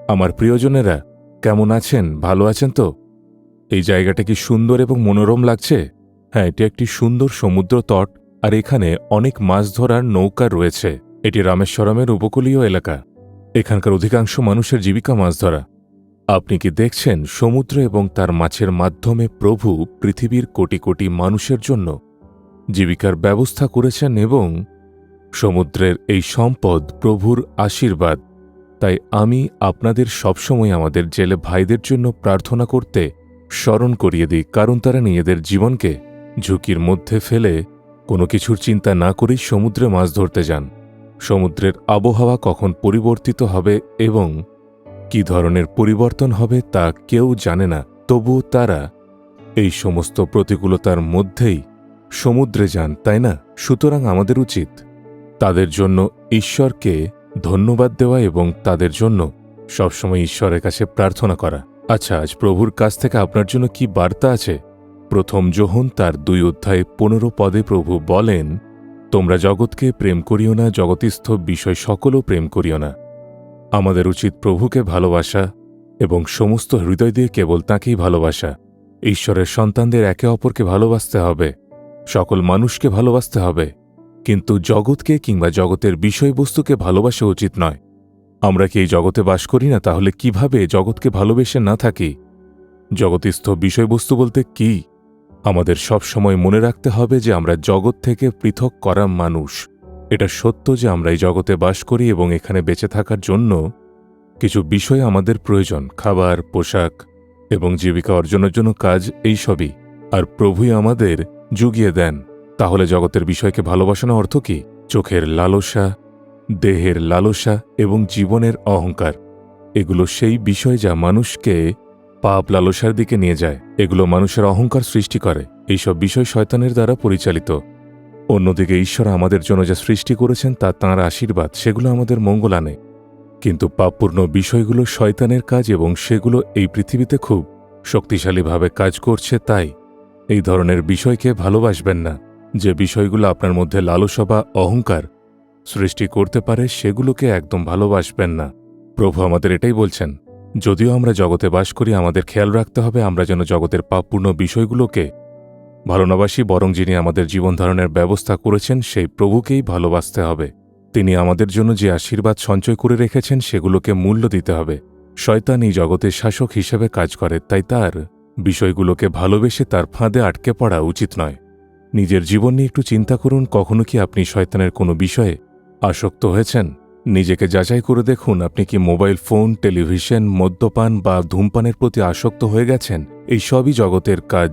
আমার প্রিয়জনেরা কেমন আছেন? ভালো আছেন তো? এই জায়গাটা কি সুন্দর এবং মনোরম লাগছে? হ্যাঁ, এটি একটি সুন্দর সমুদ্র তট, আর এখানে অনেক মাছ ধরার নৌকা রয়েছে। এটি রামেশ্বরমের উপকূলীয় এলাকা। এখানকার অধিকাংশ মানুষের জীবিকা মাছ ধরা। আপনি কি দেখছেন সমুদ্র এবং তার মাছের মাধ্যমে প্রভু পৃথিবীর কোটি কোটি মানুষের জন্য জীবিকার ব্যবস্থা করেছেন, এবং সমুদ্রের এই সম্পদ প্রভুর আশীর্বাদ। তাই আমি আপনাদের সবসময় আমাদের জেলে ভাইদের জন্য প্রার্থনা করতে স্মরণ করিয়ে দিই, কারণ তারা নিজেদের জীবনকে ঝুঁকির মধ্যে ফেলে কোনো কিছুর চিন্তা না করেই সমুদ্রে মাছ ধরতে যান। সমুদ্রের আবহাওয়া কখন পরিবর্তিত হবে এবং কী ধরনের পরিবর্তন হবে তা কেউ জানে না, তবুও তারা এই সমস্ত প্রতিকূলতার মধ্যেই সমুদ্রে যান, তাই না? সুতরাং আমাদের উচিত তাদের জন্য ঈশ্বরকে ধন্যবাদ দেওয়া এবং তাদের জন্য সবসময় ঈশ্বরের কাছে প্রার্থনা করা। আচ্ছা, আজ প্রভুর কাছ থেকে আপনার জন্য কি বার্তা আছে? প্রথম যোহন তার 2:15 প্রভু বলেন, তোমরা জগৎকে প্রেম করিও না, জগতিস্থ বিষয় সকলও প্রেম করিও না। আমাদের উচিত প্রভুকে ভালোবাসা এবং সমস্ত হৃদয় দিয়ে কেবল তাঁকেই ভালোবাসা। ঈশ্বরের সন্তানদের একে অপরকে ভালোবাসতে হবে, সকল মানুষকে ভালোবাসতে হবে, কিন্তু জগৎকে কিংবা জগতের বিষয়বস্তুকে ভালোবাসা উচিত নয়। আমরা কি এই জগতে বাস করি না? তাহলে কিভাবে জগৎকে ভালোবেসে না থাকি? জগতিস্থ বিষয়বস্তু বলতে কি? আমাদের সব সময় মনে রাখতে হবে যে আমরা জগৎ থেকে পৃথক করা মানুষ। এটা সত্য যে আমরা এই জগতে বাস করি এবং এখানে বেঁচে থাকার জন্য কিছু বিষয় আমাদের প্রয়োজন, খাবার, পোশাক এবং জীবিকা অর্জনের জন্য কাজ, এইসবই। আর প্রভুই আমাদের জুগিয়ে দেন। তাহলে জগতের বিষয়কে ভালোবাসানোর অর্থ কি? চোখের লালসা, দেহের লালসা এবং জীবনের অহংকার, এগুলো সেই বিষয় যা মানুষকে পাপ লালসার দিকে নিয়ে যায়। এগুলো মানুষের অহংকার সৃষ্টি করে। এইসব বিষয় শয়তানের দ্বারা পরিচালিত। অন্যদিকে ঈশ্বর আমাদের জন্য যা সৃষ্টি করেছেন তা তাঁর আশীর্বাদ, সেগুলো আমাদের মঙ্গল আনে। কিন্তু পাপপূর্ণ বিষয়গুলো শয়তানের কাজ এবং সেগুলো এই পৃথিবীতে খুব শক্তিশালীভাবে কাজ করছে। তাই এই ধরনের বিষয়কে ভালোবাসবেন না। যে বিষয়গুলো আপনার মধ্যে লালসা বা অহংকার সৃষ্টি করতে পারে সেগুলোকে একদম ভালোবাসবেন না। প্রভু আমাদের এটাই বলছেন, যদিও আমরা জগতে বাস করি, আমাদের খেয়াল রাখতে হবে আমরা যেন জগতের পাপপূর্ণ বিষয়গুলোকে ভালোবাসি, বরং যিনি আমাদের জীবনধারণের ব্যবস্থা করেছেন সেই প্রভুকেই ভালোবাসতে হবে। তিনি আমাদের জন্য যে আশীর্বাদ সঞ্চয় করে রেখেছেন সেগুলোকে মূল্য দিতে হবে। শয়তান এই জগতের শাসক হিসেবে কাজ করে, তাই তার বিষয়গুলোকে ভালোবেসে তার ফাঁদে আটকে পড়া উচিত নয়। নিজের জীবন নিয়ে একটু চিন্তা করুন, কখনো কি আপনি শয়তানের কোনো বিষয়ে আসক্ত হয়েছেন? নিজেকে যাচাই করে দেখুন, আপনি কি মোবাইল ফোন, টেলিভিশন, মদ্যপান বা ধূমপানের প্রতি আসক্ত হয়ে গেছেন? এই সবই জগতের কাজ।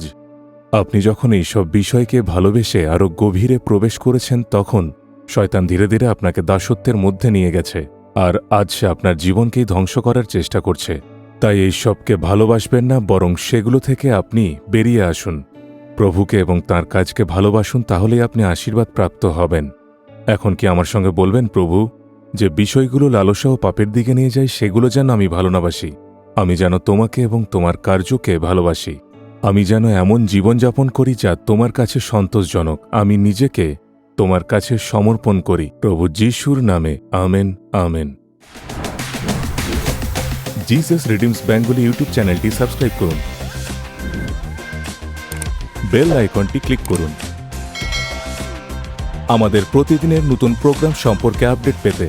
আপনি যখন এইসব বিষয়কে ভালোবেসে আরও গভীরে প্রবেশ করেছেন, তখন শয়তান ধীরে ধীরে আপনাকে দাসত্বের মধ্যে নিয়ে গেছে, আর আজ সে আপনার জীবনকেই ধ্বংস করার চেষ্টা করছে। তাই এই সবকে ভালোবাসবেন না, বরং সেগুলো থেকে আপনি বেরিয়ে আসুন। প্রভুকে এবং তাঁর কাজকে ভালোবাসুন, তাহলেই আপনি আশীর্বাদ প্রাপ্ত হবেন। এখন কি আমার সঙ্গে বলবেন, প্রভু, যে বিষয়গুলো লালসা ও পাপের দিকে নিয়ে যায় সেগুলো যেন আমি ভালো না বাসি। আমি যেন তোমাকে এবং তোমার কার্যকে ভালোবাসি। আমি যেন এমন জীবনযাপন করি যা তোমার কাছে সন্তোষজনক। আমি নিজেকে তোমার কাছে সমর্পণ করি। প্রভু যিশুর নামে, amen, amen. Jesus redeems Bengali YouTube চ্যানেলটি সাবস্ক্রাইব করুন, বেল আইকনটি ক্লিক করুন আমাদের প্রতিদিনের নতুন প্রোগ্রাম সম্পর্কে আপডেট পেতে।